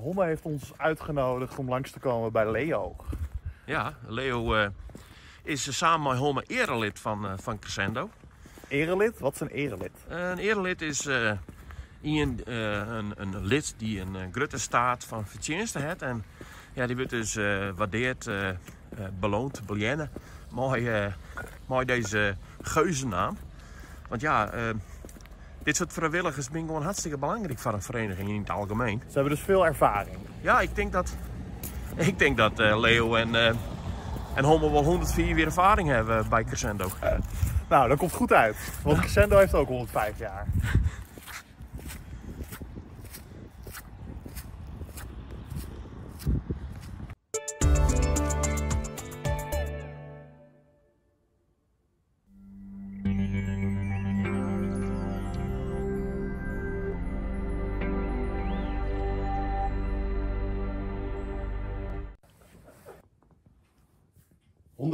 Homme heeft ons uitgenodigd om langs te komen bij Leo. Ja, Leo is samen met Homme erelid van Crescendo. Erelid? Wat is een erelid? Een erelid is een lid die een grote staat van verdiensten heeft. En ja, die wordt dus waardeerd, beloond, belienen. Mooi deze geuzennaam. Want ja, dit soort vrijwilligers zijn gewoon hartstikke belangrijk voor een vereniging in het algemeen. Ze hebben dus veel ervaring. Ja, ik denk dat Leo en Homme wel 104 weer ervaring hebben bij Crescendo. Nou, dat komt goed uit. Want Crescendo heeft ook 105 jaar.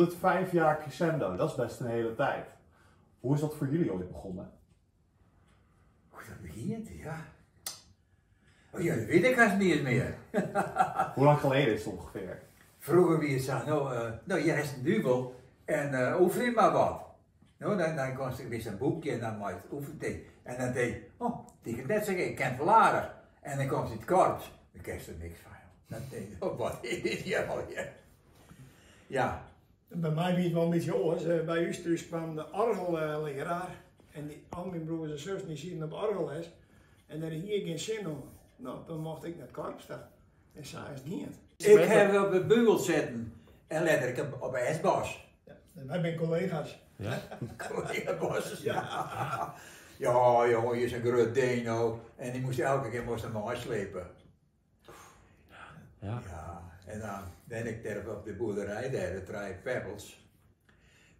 ...105 jaar Crescendo, dat is best een hele tijd. Hoe is dat voor jullie ooit begonnen? Hoe dat begint, ja. Oh ja, dat weet ik haast niet eens meer. Hoe lang geleden is het ongeveer? Vroeger wie het zei, nou je hebt een duvel en oefen maar wat. Nou, dan kon ze weer een boekje en dan maakt het oefenting. En dan deed die kan net zeggen, ik ken het wel aardig. En dan komt ze het korps, dan krijg je er niks van. Dan denk je, wat is dit hier alweer? Ja. Bij mij wie het wel een beetje oors. Bij u thuis kwam de orgelleraar. En al mijn broers en zussen die zitten op orgelles. En daar hier geen zin in. Nou, dan mocht ik naar het korps staan. En zei het niet. Ik heb op het beugel zitten en letterlijk op een S-bos. Ja, wij zijn collega's. Ja? Collega-bosses, ja. Ja, jongen, je is een groot dino. En die moest elke keer hem maar slepen. Ja. Ja, en dan ben ik daar op de boerderij, daar de Drie Pebbles.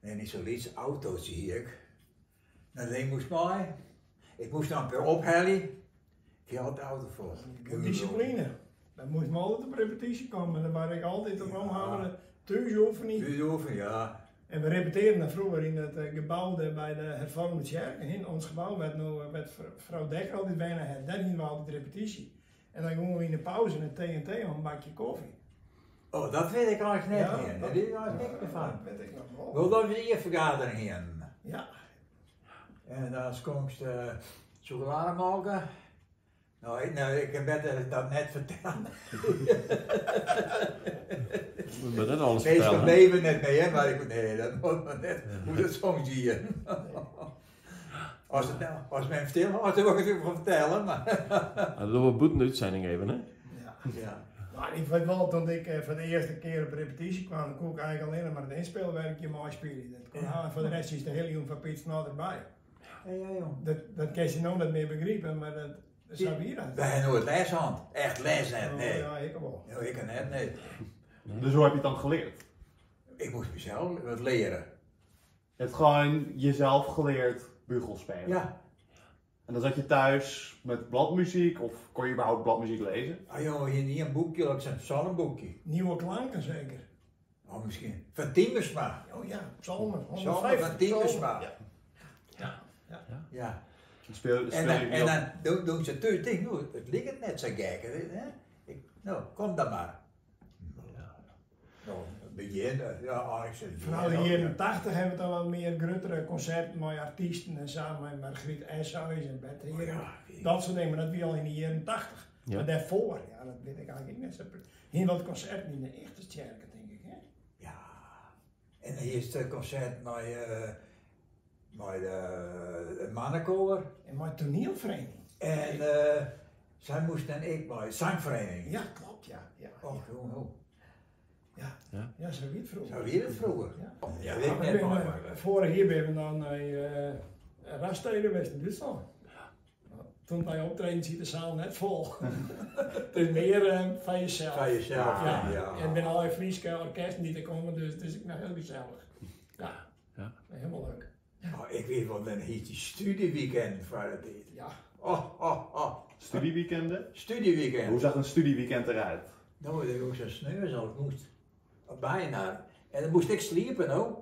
En niet zo liets auto's zie ik. Nou, die moest mij. Ik moest dan weer ophellen. Ik had de auto vol. Discipline. Dan moest me altijd op repetitie komen. Dan waar ik altijd op omhouden. Thuisoefening. Thuisoefening, ja. En we repeteerden vroeger in het gebouw bij de hervormde kerk. In ons gebouw werd mevrouw Dekker altijd bijna het. Daar gingen we altijd repetitie. En dan gingen we in de pauze een TNT of een bakje koffie. Oh, dat weet ik eigenlijk net Ja, niet. Daar weet ik eigenlijk niks meer van. Dat weet ik nog wel. Wel, dat was een vergadering in. Ja. En dan komt ze chocolade maken. Nou, ik heb dat net verteld. We dat alles Deze vertellen. van leven net mee, hè? Maar ik nee, dat moet maar net. Hoe dat soms zie je. Als men stil was, dan wil ik het even vertellen. Maar. Dan doen we een boetenuitzending even, hè? Ja. Ja. Maar ik weet wel, toen ik voor de eerste keer op repetitie kwam, dan kon ik eigenlijk alleen maar het inspeelwerkje mooi spelen. Dat kon aan, voor de rest is de hele jongen van Piet Snod erbij. Ja, jong. Dat kan je nog niet meer begrijpen, maar dat zou hier uit. Wij hebben nooit leshand. Echt les net, nee. Ja, ik wel. Ja, ik net, nee. Dus hoe heb je het dan geleerd? Ik moest mezelf wat leren. Je hebt gewoon jezelf geleerd bugel spelen. Ja. En dan zat je thuis met bladmuziek of kon je überhaupt bladmuziek lezen? Ah joh, hier niet een boekje, ik zei psalmboekje. Nieuwe klanken zeker. Oh, misschien. Van Timmersma. Oh ja, psalmen. Psalmen van Timmersma. Ja. Ja. En En dan doen ze thuis tegen, nou, het ligt net zo kijken. Hè? Nou, kom dan maar. Nou, beginnen. Ja, ik zeg. Vooral in de jaren 80 hebben we dan wel meer grotere concerten met artiesten en samen met Margriet Eshuis en Bert Heren. Dat soort dingen, maar dat was al in de jaren 80. Ja. Maar daarvoor, ja, dat weet ik eigenlijk niet. Hier wat concerten in de echte kerken, denk ik. Hè? Ja. En hier is het concert met de mannenkoor. En mijn toneelvereniging. En zij moest en ik bij zangvereniging. Ja, klopt, ja. Oh, jongen. Ja, zo wie het vroeger. Zo weer het vroeger. Ja. Ja, Ja, weet ik net maar. vorig jaar ben we dan naar Raststeden geweest in Duitsland. Toen wij optreden ziet de zaal net vol. Het is meer van jezelf. Van jezelf, ja. En ben al Friese orkesten die er komen, dus het is nou heel gezellig. Ja. Helemaal leuk. Oh, ik weet wel, dan heet die studieweekend voor het eten. Ja. Oh. Studieweekenden? Studieweekend. Hoe zag een studieweekend eruit? Nou, dat was zo sneu als ik moest. Bijna. En dan moest ik sliepen, hoor.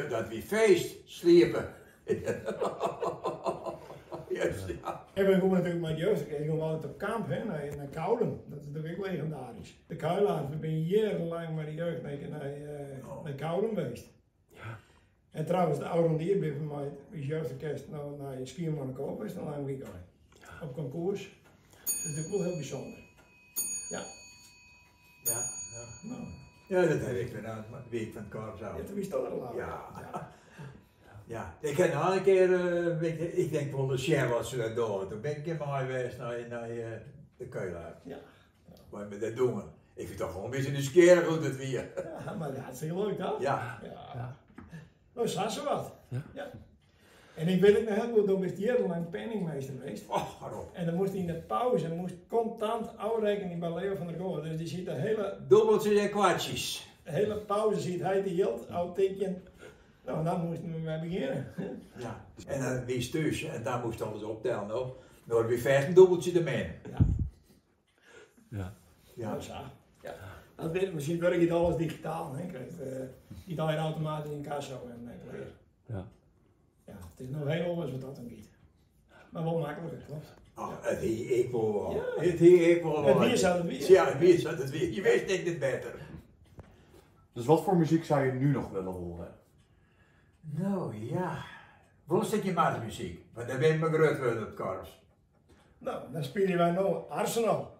Dat wie feest, sliepen. juist, ja. En we gaan natuurlijk met jeugd, ik ga altijd op kamp, hè, naar Kouden. Dat is natuurlijk ook legendarisch. De Kuilaars, we zijn jarenlang met de jeugd naar Kouden geweest. Ja. En trouwens, de oude bij mij is jeugdorkest naar Schiermonnikoog geweest, een lang weekend. Op concours. Dat is natuurlijk wel heel bijzonder. Ja. Ja, ja. Nou, Ja, dat heb ik gedaan, maar de week van het korps ook. ja, toen is het al lang. Ja. Ja, ik heb nog een keer, ik denk wel de share wat ze dat doen. Toen ben ik in mij geweest naar de Kuilaar. Ja. Waar we dat doen. Ik vind toch gewoon een beetje nieuwsgierig hoe dat weer. Ja, maar ja, het is heel leuk, hè? Ja. Ja. Nou, zag ze wat. Ja. Ja. En ik weet het nog heel goed, toen was hij jarenlang penningmeester geweest. Oh, waarop. En dan moest hij in de pauze constant uitrekenen bij Leo van der Goor. Dus die ziet de Dubbeltjes en kwartjes. hele pauze ziet hij die heel oud teken. Nou, dan moesten we mee beginnen. Ja. En dan wie stuurs en daar moest alles optellen. Nou, dan weer 15 dubbeltje ermee. Ja. Ja. Ja. Nou, zo. Ja. Dat weet, misschien werkt het alles digitaal. Hè? Niet alleen automatisch in kassa en weer. Ja. Ja, het is nog heel anders wat dat dan niet. Maar wel makkelijker, klopt. Oh, het hier ik wel. Ja. Het hier ik wel. Het weer zat het weer. Ja, het weer zat het weer. Je weet denk het beter. Dus wat voor muziek zou je nu nog willen horen? Nou ja. Wel een stukje maatmuziek. Want daar ben ik me groot worden op het korps. Nou, dan spelen wij nou Arsenal.